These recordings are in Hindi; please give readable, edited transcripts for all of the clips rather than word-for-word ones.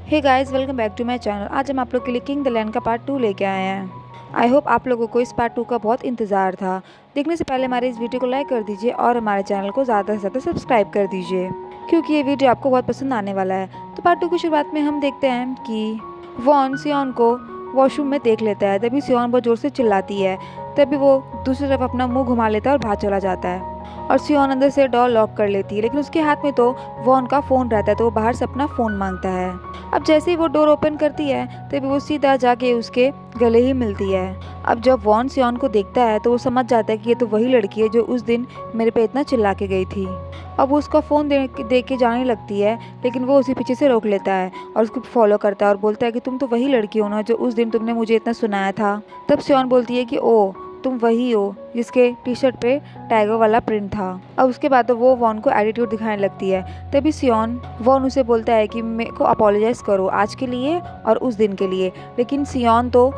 Hey guys, welcome back to my channel. आज हम आप लोग के लिए किंग द लैंड का पार्ट 2 लेके आए हैं। आई होप आप लोगों को इस पार्ट 2 का बहुत इंतज़ार था। देखने से पहले हमारे इस वीडियो को लाइक कर दीजिए और हमारे चैनल को ज़्यादा से ज़्यादा सब्सक्राइब कर दीजिए, क्योंकि ये वीडियो आपको बहुत पसंद आने वाला है। तो पार्ट 2 की शुरुआत में हम देखते हैं कि वॉन सियोन को वॉशरूम में देख लेता है। तभी सियोन बहुत ज़ोर से चिल्लाती है। तभी वो दूसरी तरफ अपना मुँह घुमा लेता है और बाहर चला जाता है और सियोन अंदर से डोर लॉक कर लेती है। लेकिन उसके हाथ में तो वॉन का फ़ोन रहता है, तो वो बाहर से अपना फ़ोन मांगता है। अब जैसे ही वो डोर ओपन करती है तभी वो सीधा जाके उसके गले ही मिलती है। अब जब वॉन सियोन को देखता है तो वो समझ जाता है कि ये तो वही लड़की है जो उस दिन मेरे पे इतना चिल्ला के गई थी। अब वो उसका फ़ोन दे के जाने लगती है, लेकिन वो उसी पीछे से रोक लेता है और उसको फॉलो करता है और बोलता है कि तुम तो वही लड़की हो ना जो उस दिन तुमने मुझे इतना सुनाया था। तब सियोन बोलती है कि ओ, तुम वही हो जिसके टी शर्ट पे टाइगर वाला प्रिंट था। अब उसके बाद तो वो वॉन को एटीट्यूड दिखाने लगती है। तभी सियोन वॉन उसे बोलता है कि मेरे को अपोलोजाइज़ करो आज के लिए और उस दिन के लिए। लेकिन सियोन तो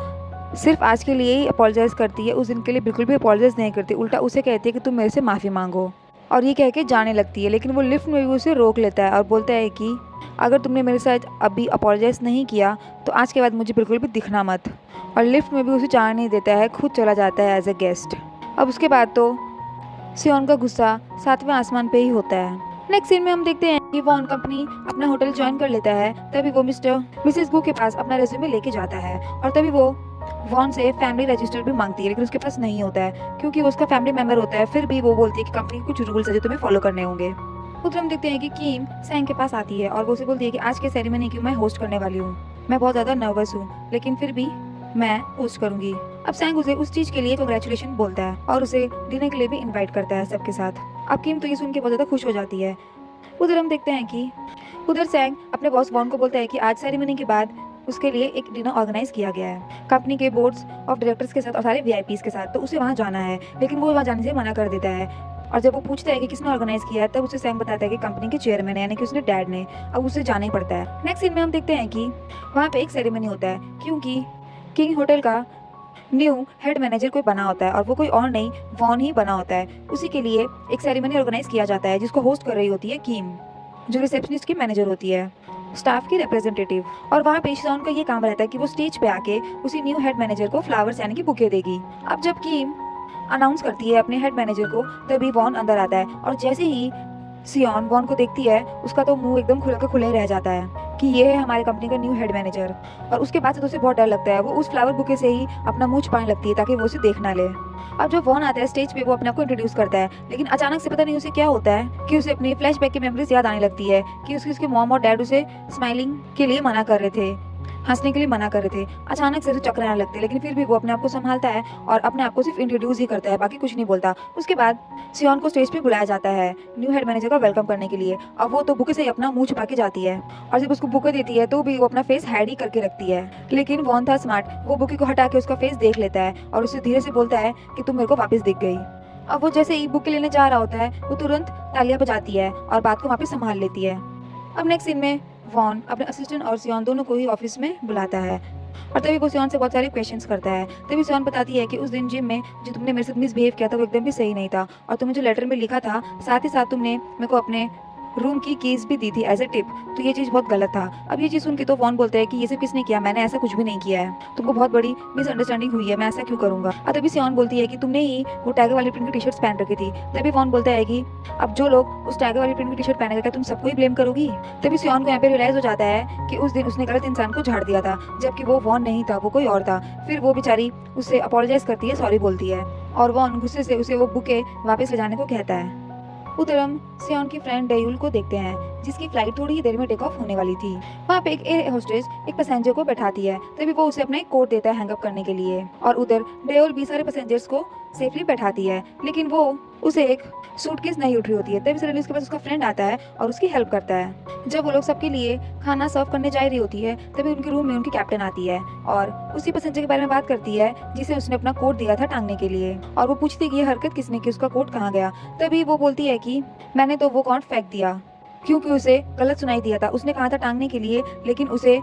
सिर्फ आज के लिए ही अपोलोजाइज़ करती है, उस दिन के लिए बिल्कुल भी अपोलोजाइज़ नहीं करती। उल्टा उसे कहती है कि तुम मेरे से माफ़ी मांगो, और ये कह के जाने लगती है। लेकिन वो लिफ्ट में भी उसे रोक लेता है और बोलता है कि अगर तुमने मेरे साथ अभी अपोलोजाइज़ नहीं किया तो आज के बाद मुझे बिल्कुल भी दिखना मत। और लिफ्ट में भी उसे जाने नहीं देता है, खुद चला जाता है एज ए गेस्ट। अब उसके बाद तो सियोन का गुस्सा सातवें आसमान पे ही होता है। नेक्स्ट सीन में हम देखते हैं कि वॉन कंपनी अपना होटल ज्वाइन कर लेता है। तभी वो मिसेस गू के पास अपना रेज्यूमे लेके जाता है और तभी वो वॉन से फैमिली रजिस्टर भी मांगती है, लेकिन उसके पास नहीं होता है क्योंकि वो उसका फैमिली मेंबर होता है। फिर भी वो बोलती है कि कंपनी के कुछ रूल्स है जो तुम्हें फॉलो करने होंगे। उधर हम देखते हैं कि किम सैंग के पास आती है और वो उसे बोलती है कि आज के सेरेमनी की मैं होस्ट करने वाली हूँ। मैं बहुत ज़्यादा नर्वस हूँ, लेकिन फिर भी मैं होस्ट करूंगी। अब सैंग उसे उस चीज़ के लिए कांग्रेचुलेशन बोलता है और उसे डिनर के लिए भी इनवाइट करता है सबके साथ। अब किम तो ये सुन के बहुत ज़्यादा खुश हो जाती है। उधर हम देखते हैं कि उधर सैंग अपने बॉस वॉन को बोलता है कि आज सेरेमनी के बाद उसके लिए एक डिनर ऑर्गेनाइज किया गया है कंपनी के बोर्ड्स ऑफ डायरेक्टर्स के साथ और सारे वीआईपीज के साथ, तो उसे वहाँ जाना है। लेकिन वो वहाँ जाने से मना कर देता है। और जब वो पूछता है कि किसने ऑर्गेनाइज किया है तब उसे सैंग बताता है कि कंपनी के चेयरमैन है, यानी कि उसने डैड ने। अब उसे जाना ही पड़ता है। नेक्स्ट सीन में हम देखते हैं कि वहाँ पे एक सेरेमनी होता है क्योंकि किंग होटल का न्यू हेड मैनेजर कोई बना होता है और वो कोई और नहीं वॉन ही बना होता है। उसी के लिए एक सेरेमनी ऑर्गेनाइज किया जाता है जिसको होस्ट कर रही होती है किम, जो रिसेप्शनिस्ट की मैनेजर होती है, स्टाफ की रिप्रेजेंटेटिव। और वहाँ पे शिजॉन का ये काम रहता है कि वो स्टेज पे आके उसी न्यू हेड मैनेजर को फ्लावर्स यानी कि बुके देगी। अब जब किम अनाउंस करती है अपने हेड मैनेजर को तभी वॉन अंदर आता है और जैसे ही सियोन वॉन को देखती है उसका तो मुंह एकदम खुला के खुले रह जाता है कि ये है हमारे कंपनी का न्यू हेड मैनेजर। और उसके बाद से तो उसे बहुत डर लगता है। वो उस फ्लावर बुके से ही अपना मुंह छुपाने लगती है ताकि वो उसे देख ना ले। अब जब वॉन आता है स्टेज पे वो अपने आप को इंट्रोड्यूस करता है, लेकिन अचानक से पता नहीं उसे क्या होता है कि उसे अपनी फ्लैशबैक की मेमोरीज याद आने लगती है कि उसके मॉम और डैड उसे स्माइलिंग के लिए मना कर रहे थे, हंसने के लिए मना कर रहे थे। अचानक से उसे चक्कर आने लगते हैं, लेकिन फिर भी वो अपने आप को संभालता है और अपने आप को सिर्फ इंट्रोड्यूस ही करता है, बाकी कुछ नहीं बोलता। उसके बाद सियोन को स्टेज पे बुलाया जाता है न्यू हेड मैनेजर का वेलकम करने के लिए। अब वो तो बुके से ही अपना मुंह छुपा के जाती है और जब उसको बुके देती है तो भी वो अपना फेस हाइड ही करके रखती है। लेकिन वॉन था स्मार्ट, वो बुके को हटा के उसका फेस देख लेता है और उसे धीरे से बोलता है कि तुम मेरे को वापस दिख गई। अब वो जैसे ही बुके लेने जा रहा होता है वो तुरंत तालियां बजाती है और बात को वापस संभाल लेती है। अब नेक्स्ट सीन में वॉन अपने असिस्टेंट और सियोन दोनों को ही ऑफिस में बुलाता है और तभी वो सियोन से बहुत सारे क्वेश्चंस करता है। तभी सियोन बताती है कि उस दिन जिम में जो तुमने मेरे साथ मिसबिहेव किया था वो एकदम भी सही नहीं था और तुमने जो लेटर में लिखा था साथ ही साथ तुमने मेरे को अपने रूम की कीज भी दी थी एज ए टिप, तो ये चीज़ बहुत गलत था। अब ये चीज़ सुन के तो वॉन बोलता है कि ये सब किसने किया, मैंने ऐसा कुछ भी नहीं किया है, तुमको बहुत बड़ी मिसअंडरस्टैंडिंग हुई है, मैं ऐसा क्यों करूंगा। और तभी सियोन बोलती है कि तुमने ही वो टाइगर वाली प्रिंट की टी शर्ट्स पहन रखी थी। तभी वॉन बोलता है कि अब जो लोग उस टाइगर वाली प्रिंट की टी शर्ट पहने क्या तुम सबको ही ब्लेम करोगी। तभी सियोन को यहाँ पे रियलाइज हो जाता है कि उस दिन उसने गलत इंसान को झाड़ दिया था, जबकि वो वॉन नहीं था, वो कोई और था। फिर वो बेचारी उससे अपोलोजाइज करती है, सॉरी बोलती है और वॉन गुस्से से उसे वो बुके वापस ले जाने को कहता है। उधर हम सियोन की फ्रेंड डेयुल को देखते हैं जिसकी फ्लाइट थोड़ी ही देर में टेक ऑफ होने वाली थी। वहाँ पे एक एयर होस्टेस एक पैसेंजर को बैठाती है, तभी वो उसे अपना एक कोट देता है हैंगअप करने के लिए और उधर डेयुल भी सारे पैसेंजर्स को सेफली बैठाती है, लेकिन वो उसे एक सूटकेस नहीं उठ रही होती है। तभी सडनली उसके पास उसका फ्रेंड आता है और उसकी हेल्प करता है। जब वो लोग सबके लिए खाना सर्व करने जा रही होती है तभी उनके रूम में उनकी कैप्टन आती है और उसी पैसेंजर के बारे में बात करती है जिसे उसने अपना कोट दिया था टांगने के लिए, और वो पूछती है कि ये हरकत किसने की, उसका कोट कहाँ गया। तभी वो बोलती है कि मैंने तो वो कोट फेंक दिया क्योंकि उसे गलत सुनाई दिया था, उसने कहा था टांगने के लिए लेकिन उसे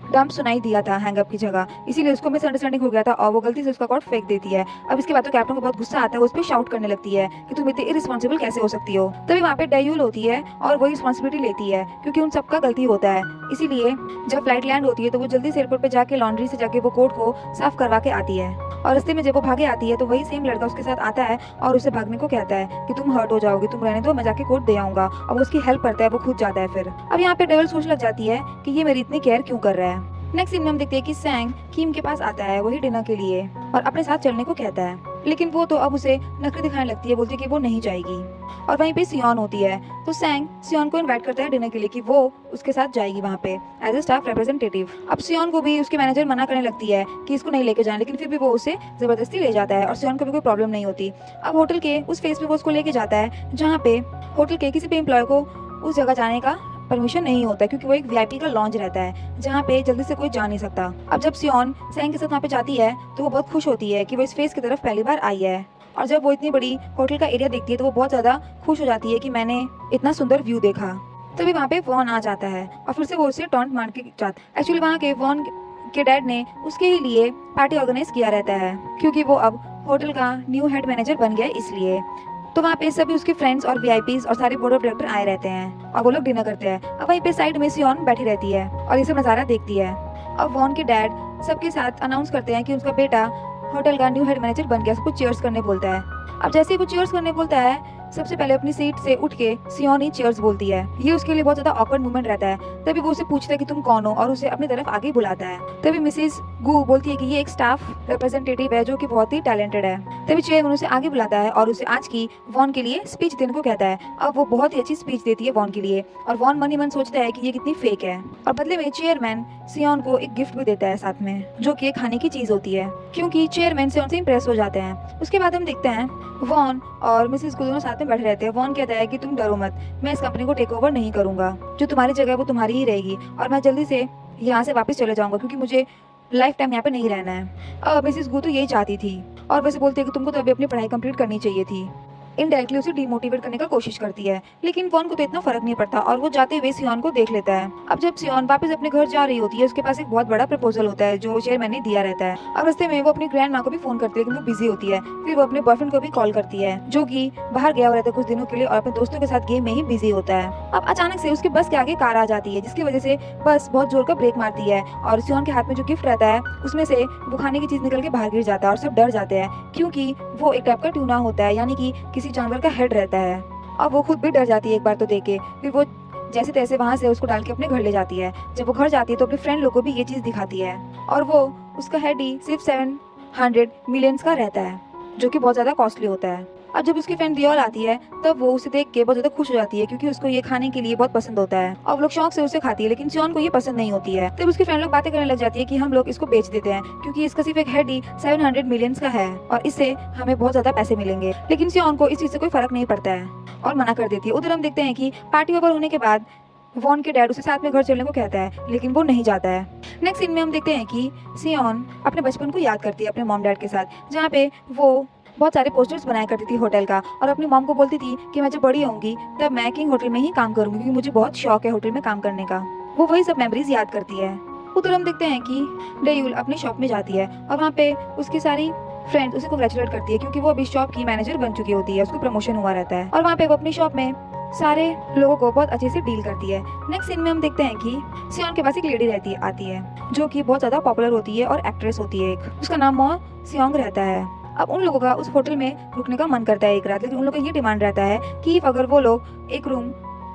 डंप सुनाई दिया था हैंगअप की जगह, इसीलिए उसको मिसअंडरस्टैंडिंग हो गया था और वो गलती से उसका कोट फेंक देती है। अब इसके बाद तो कैप्टन को बहुत गुस्सा आता है, वो उस पर शाउट करने लगती है कि तुम इतनी इरिस्पॉन्सिबल कैसे हो सकती हो। तभी वहाँ पे डेयूल होती है और वो रिस्पॉन्सिबिलिटी लेती है क्योंकि उन सबका गलती होता है। इसीलिए जब फ्लाइट लैंड होती है तो वो जल्दी से एयरपोर्ट पे जाके लॉन्ड्री से जाके वो कोट को साफ करवा के आती है। और रास्ते में जब वो भागे आती है तो वही सेम लड़का उसके साथ आता है और उसे भागने को कहता है कि तुम हर्ट हो जाओगी, तुम रहने दो, मैं जाके कोट दे आऊंगा। और वो उसकी हेल्प करता है, वो खुद जाता है। फिर अब यहाँ पे डेविल सोच लग जाती है कि ये मेरी इतनी केयर क्यों कर रहा है। नेक्स्ट सीन में हम देखते हैं कि सैंग कीम के पास आता है वही डिनर के लिए और अपने साथ चलने को कहता है, लेकिन वो तो अब उसे नखरे दिखाने लगती है, बोलती है कि वो नहीं जाएगी। और वहीं पे सियोन होती है तो सैंग सियोन को इनवाइट करता है डिनर के लिए कि वो उसके साथ जाएगी वहाँ पे एज ए स्टाफ रिप्रेजेंटेटिव। अब सियोन को भी उसके मैनेजर मना करने लगती है कि इसको नहीं लेके जाए, लेकिन फिर भी वो उसे जबरदस्ती ले जाता है और सियोन को भी कोई प्रॉब्लम नहीं होती। अब होटल के उस फेस पे वो उसको लेके जाता है जहाँ पे होटल के किसी भी एम्प्लॉय को उस जगह जाने का परमिशन नहीं होता क्योंकि वो एक वीआईपी का लॉन्ज रहता है जहाँ पे जल्दी से कोई जा नहीं सकता। अब जब सियोन सैंग के साथ वहाँ पे जाती है तो वो बहुत खुश होती है कि वो इस फेस की तरफ पहली बार आई है। और जब वो इतनी बड़ी होटल का एरिया देखती है तो वो बहुत ज्यादा खुश हो जाती है कि मैंने इतना सुंदर व्यू देखा। तभी वहाँ पे वॉन आ जाता है और फिर से वो उसे टॉन्ट मार के जाता। एक्चुअली वहाँ के वॉन के डैड ने उसके ही लिए पार्टी ऑर्गेनाइज किया रहता है क्योंकि वो अब होटल का न्यू हेड मैनेजर बन गया इसलिए। तो वहाँ पे सभी उसके फ्रेंड्स और वीआईपीज और सारे बोर्ड ऑफ डायरेक्टर आए रहते हैं और वो लोग डिनर करते हैं। अब वहीं पे साइड में सियोन बैठी रहती है और ये सब नज़ारा देखती है। अब वॉन के डैड सबके साथ अनाउंस करते हैं कि उसका बेटा होटल का न्यू हेड मैनेजर बन गया, सबको चीयर्स करने बोलता है। अब जैसे ही वो चीयर्स करने बोलता है सबसे पहले अपनी सीट से उठ के सियोन ही चीयर्स बोलती है। ये उसके लिए बहुत ज्यादा ऑकवर्ड मोमेंट रहता है। तभी वो उसे पूछता है कि तुम कौन हो और उसे अपनी तरफ आगे बुलाता है। तभी मिसेस गू बोलती है कि ये एक स्टाफ रिप्रेजेंटेटिव है जो कि बहुत ही टैलेंटेड है। तभी चेयरमैन उसे आगे बुलाता है और उसे आज की वॉन के लिए स्पीच देने को कहता है। अब वो बहुत ही अच्छी स्पीच देती है वॉन के लिए और वॉन मन ही मन सोचता है कि ये कितनी फेक है। और बदले में चेयरमैन सियोन को एक गिफ्ट भी देता है साथ में, जो कि खाने की चीज होती है क्योंकि चेयरमैन सियोन से इम्प्रेस हो जाते हैं। उसके बाद हम देखते हैं वॉन और मिसेस गू दोनों साथ में बैठे रहते हैं। वॉन कहता है कि तुम डरो मत, मैं इस कंपनी को टेक ओवर नहीं करूंगा, जो तुम्हारी जगह है वो तुम्हारी ही रहेगी और मैं जल्दी से यहाँ से वापस चले जाऊंगा क्योंकि मुझे लाइफ टाइम यहाँ पे नहीं रहना है। अब मिसेस गू तो यही चाहती थी और वैसे बोलती है कि तुमको तो अभी अपनी पढ़ाई कंप्लीट करनी चाहिए थी। इनडायरेक्टली उसे डिमोटिवेट करने का कोशिश करती है, लेकिन वॉन को तो इतना फर्क नहीं पड़ता और वो जाते हुए सियोन को देख लेता है। अब जब सियोन वापस अपने घर जा रही होती है उसके पास एक बहुत बड़ा प्रपोजल होता है जो चेयरमैन ने दिया रहता है। अब रास्ते में वो अपनी ग्रैंड माँ को भी फोन करती है लेकिन वो बिजी होती है। फिर वो अपने बॉयफ्रेंड को भी कॉल करती है जो कि बाहर गया हुआ रहता है कुछ दिनों के लिए और अपने दोस्तों के साथ गेम में ही बिजी होता है। अब अचानक से उसके बस के आगे कार आ जाती है जिसकी वजह से बस बहुत जोर का ब्रेक मारती है और सियोन के हाथ में जो गिफ्ट रहता है उसमें से वो खाने की चीज निकल के बाहर गिर जाता है और सब डर जाते हैं क्योंकि वो एक टाइप का ट्यूना होता है, यानी कि किसी जानवर का हेड रहता है। और वो खुद भी डर जाती है एक बार तो देख के। फिर वो जैसे तैसे वहाँ से उसको डाल के अपने घर ले जाती है। जब वो घर जाती है तो अपने फ्रेंड लोग को भी ये चीज दिखाती है और वो उसका हेड ही सिर्फ 700 मिलियंस का रहता है जो कि बहुत ज्यादा कॉस्टली होता है। अब जब उसकी फ्रेंड दियोल आती है तब वो उसे देख के बहुत ज्यादा खुश हो जाती है क्योंकि उसको ये खाने के लिए बहुत पसंद होता है और लोग शौक से उसे खाती है, लेकिन सियोन को ये पसंद नहीं होती है। तब उसकी फ्रेंड लोग बातें करने लग जाती है कि हम लोग इसको बेच देते हैं क्योंकि इसका सिर्फ एक हेड ही 700 मिलियंस का है और इससे हमें बहुत ज्यादा पैसे मिलेंगे। लेकिन सियोन को इस चीज से कोई फर्क नहीं पड़ता है और मना कर देती है। उधर हम देखते हैं कि पार्टी ओवर होने के बाद वॉन के डैड उसे साथ में घर चलने को कहता है लेकिन वो नहीं जाता है। नेक्स्ट सीन में हम देखते हैं कि सियोन अपने बचपन को याद करती है अपने मॉम डैड के साथ, जहाँ पे वो बहुत सारे पोस्टर्स बनाया करती थी होटल का और अपनी मॉम को बोलती थी कि मैं जब बड़ी होंगी तब मैं किंग होटल में ही काम करूंगी क्योंकि मुझे बहुत शौक है होटल में काम करने का। वो वही सब मेमोरीज याद करती है। उधर हम देखते हैं कि डेयूल अपनी शॉप में जाती है और वहाँ पे उसकी सारी फ्रेंड्स उसे कांग्रेचुलेट करती है क्योंकि वो अभी शॉप की मैनेजर बन चुकी होती है, उसको प्रमोशन हुआ रहता है और वहाँ पे वो अपनी शॉप में सारे लोगों को बहुत अच्छे से डील करती है। नेक्स्ट सीन में हम देखते हैं कि सियोन के पास एक लेडी रहती है आती है जो कि बहुत ज्यादा पॉपुलर होती है और एक्ट्रेस होती है एक, उसका नाम मो सियोंग रहता है। अब उन लोगों का उस होटल में रुकने का मन करता है एक रात, लेकिन उन लोगों का ये डिमांड रहता है कि अगर वो लोग एक रूम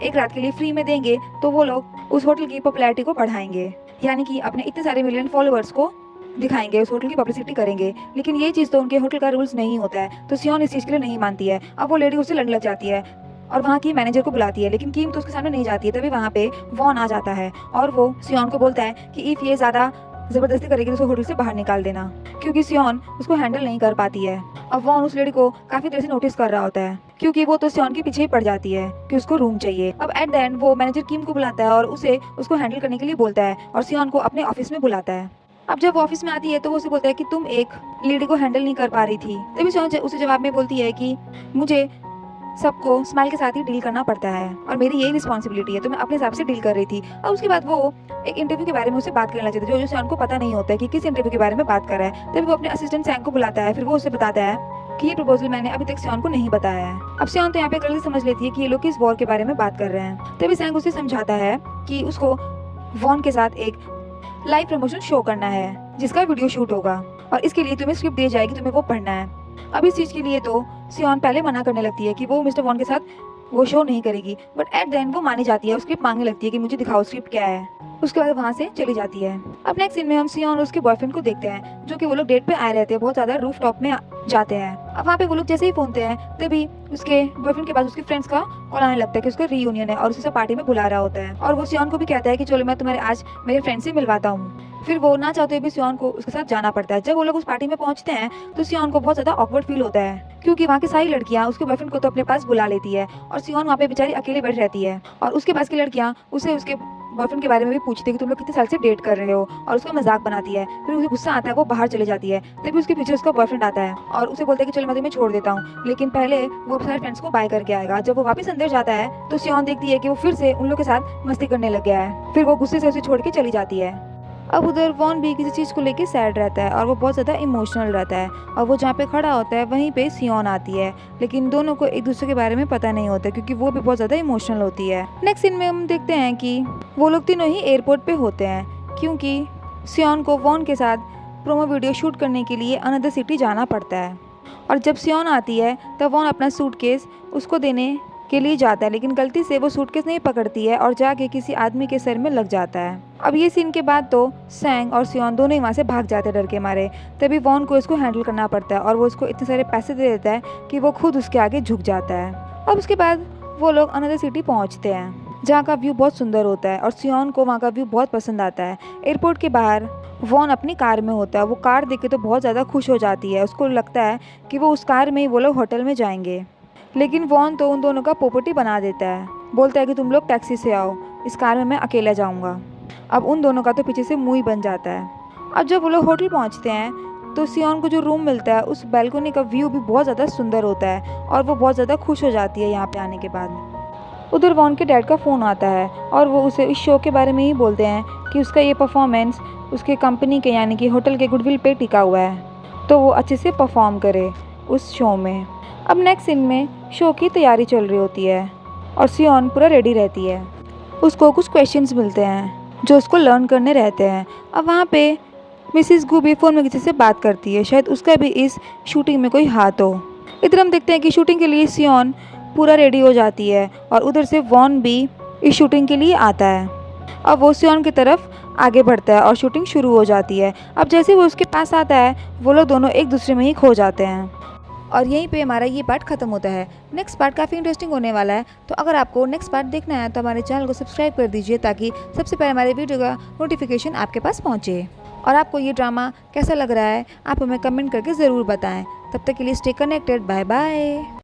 एक रात के लिए फ्री में देंगे तो वो लोग उस होटल की पॉपुलैरिटी को बढ़ाएंगे, यानी कि अपने इतने सारे मिलियन फॉलोअर्स को दिखाएंगे, उस होटल की पब्लिसिटी करेंगे। लेकिन ये चीज़ तो उनके होटल का रूल्स नहीं होता है, तो सियोन इस चीज़ के लिए नहीं मानती है। अब वो लेडी उससे लड़ने लग जाती है और वहाँ की मैनेजर को बुलाती है, लेकिन कीम तो उसके सामने नहीं जाती है। तभी वहाँ पे वॉन आ जाता है और वो सियोन को बोलता है कि इफ ये ज़्यादा जबरदस्ती करेगी तो उसको होटल से बाहर निकाल देना, क्योंकि सियोन उसको हैंडल नहीं कर पाती है। अब वॉन उस लेडी को काफी देर से नोटिस कर रहा होता है क्योंकि वो तो सियोन के पीछे ही पड़ जाती है कि उसको रूम चाहिए। अब एट द एंड वो मैनेजर किम को बुलाता है और उसे उसको हैंडल करने के लिए बोलता है और सियोन को अपने ऑफिस में बुलाता है। अब जब वो ऑफिस में आती है तो वो उसे बोलता है कि तुम एक लेडी को हैंडल नहीं कर पा रही थी। तभी सियोन उसे जवाब में बोलती है कि मुझे सबको स्माइल के साथ ही डील करना पड़ता है और मेरी यही रिस्पॉन्सिबिलिटी है, तो मैं अपने हिसाब से डील कर रही थी। अब उसके बाद वो एक इंटरव्यू के बारे में उससे बात करने लग जाते जो सियोन को पता नहीं होता है कि किस इंटरव्यू के बारे में बात कर रहा है। तभी वो अपने असिस्टेंट सैंग को बुलाता है, फिर वो उसे बताता है कि ये प्रपोजल मैंने अभी तक सियोन को नहीं बताया है। अब सियोन तो यहाँ पे गलती समझ लेती है कि ये लोग किस वॉर के बारे में बात कर रहे हैं। तभी सैंग उसे समझाता है कि उसको वॉन के साथ एक लाइव प्रमोशन शो करना है जिसका वीडियो शूट होगा और इसके लिए तुम्हें स्क्रिप्ट दी जाएगी, तुम्हें वो पढ़ना है। अब इस चीज के लिए तो सियोन पहले मना करने लगती है कि वो मिस्टर वॉन के साथ वो शो नहीं करेगी, बट एट द एंड वो मानी जाती है, स्क्रिप्ट मांगने लगती है कि मुझे दिखाओ स्क्रिप्ट क्या है। उसके बाद वहाँ से चली जाती है। अब नेक्स्ट सीन में हम सियोन और उसके बॉयफ्रेंड को देखते हैं जो कि वो लोग डेट पे आए रहते हैं, बहुत ज्यादा रूफ टॉप में जाते हैं। अब वहाँ पे वो लोग जैसे ही पहुंचते हैं तभी उसके बॉयफ्रेंड के पास उसके फ्रेंड्स का कॉल आने लगता है कि उसका रीयूनियन है और उसे सब पार्टी में बुला रहा होता है और वो सियोन को भी कहता है कि चलो मैं तुम्हारे आज मेरे फ्रेंड से मिलवाता हूँ। फिर वो ना चाहते हुए भी सियोन को उसके साथ जाना पड़ता है। जब वो लोग उस पार्टी में पहुंचते हैं तो सियोन को बहुत ज्यादा ऑकवर्ड फील होता है क्योंकि वहाँ की सारी लड़कियां उसके बॉयफ्रेंड को तो अपने पास बुला लेती है और सियोन वहाँ पे बेचारी अकेले बैठ रहती है और उसके पास की लड़कियां उसे उसके बॉयफ्रेंड के बारे में भी पूछती है कि तुम लोग कितने साल से डेट कर रहे हो और उसका मजाक बनाती है। फिर उसे गुस्सा आता है, वो बाहर चली जाती है। तभी उसके पीछे उसका बॉयफ्रेंड आता है और उसे बोलता है कि चलो मैं तुम्हें छोड़ देता हूँ, लेकिन पहले वो सारे फ्रेंड्स को बाय करके आएगा। जब वो वापस अंदर जाता है तो सियोन देखती है कि वो फिर से उन लोग के साथ मस्ती करने लग गया है। फिर वो गुस्से से उसे छोड़ के चली जाती है। अब उधर वॉन भी किसी चीज़ को लेके सैड रहता है और वो बहुत ज़्यादा इमोशनल रहता है और वो जहाँ पे खड़ा होता है वहीं पे सियोन आती है, लेकिन दोनों को एक दूसरे के बारे में पता नहीं होता क्योंकि वो भी बहुत ज़्यादा इमोशनल होती है। नेक्स्ट सीन में हम देखते हैं कि वो लोग तीनों ही एयरपोर्ट पे होते हैं क्योंकि सियोन को वॉन के साथ प्रोमो वीडियो शूट करने के लिए अनदर सिटी जाना पड़ता है और जब सियोन आती है तब वॉन अपना सूटकेस उसको देने के लिए जाता है, लेकिन गलती से वो सूटकेस नहीं पकड़ती है और जाके किसी आदमी के सर में लग जाता है। अब ये सीन के बाद तो सैंग और सियोन दोनों ही वहाँ से भाग जाते हैं डर के मारे। तभी वॉन को इसको हैंडल करना पड़ता है और वो इसको इतने सारे पैसे दे देता है कि वो खुद उसके आगे झुक जाता है। अब उसके बाद वो लोग अनदर सिटी पहुँचते हैं जहाँ का व्यू बहुत सुंदर होता है और सियोन को वहाँ का व्यू बहुत पसंद आता है। एयरपोर्ट के बाहर वॉन अपनी कार में होता है, वो कार देख के तो बहुत ज़्यादा खुश हो जाती है। उसको लगता है कि वो उस कार में ही वो लोग होटल में जाएंगे, लेकिन वॉन तो उन दोनों का पोपटी बना देता है, बोलता है कि तुम लोग टैक्सी से आओ, इस कार में मैं अकेला जाऊंगा। अब उन दोनों का तो पीछे से मुंह ही बन जाता है। अब जब वो लोग होटल पहुंचते हैं तो सियोन को जो रूम मिलता है उस बैल्कनी का व्यू भी बहुत ज़्यादा सुंदर होता है और वो बहुत ज़्यादा खुश हो जाती है यहाँ पे आने के बाद। उधर वॉन के डैड का फ़ोन आता है और वो उसे इस शो के बारे में ही बोलते हैं कि उसका ये परफॉर्मेंस उसके कंपनी के यानी कि होटल के गुडविल पे टिका हुआ है, तो वो अच्छे से परफॉर्म करे उस शो में। अब नेक्स्ट सीन में शो की तैयारी चल रही होती है और सियोन पूरा रेडी रहती है। उसको कुछ क्वेश्चंस मिलते हैं जो उसको लर्न करने रहते हैं। अब वहाँ पे मिसिस गू भी फ़ोन में किसी से बात करती है, शायद उसका भी इस शूटिंग में कोई हाथ हो। इधर हम देखते हैं कि शूटिंग के लिए सियोन पूरा रेडी हो जाती है और उधर से वॉन भी इस शूटिंग के लिए आता है। अब वो सियोन की तरफ आगे बढ़ता है और शूटिंग शुरू हो जाती है। अब जैसे वो उसके पास आता है वो लोग दोनों एक दूसरे में ही खो जाते हैं और यहीं पे हमारा ये पार्ट खत्म होता है। नेक्स्ट पार्ट काफ़ी इंटरेस्टिंग होने वाला है, तो अगर आपको नेक्स्ट पार्ट देखना है तो हमारे चैनल को सब्सक्राइब कर दीजिए ताकि सबसे पहले हमारे वीडियो का नोटिफिकेशन आपके पास पहुंचे। और आपको ये ड्रामा कैसा लग रहा है आप हमें कमेंट करके ज़रूर बताएं। तब तक के लिए स्टे कनेक्टेड, बाय बाय।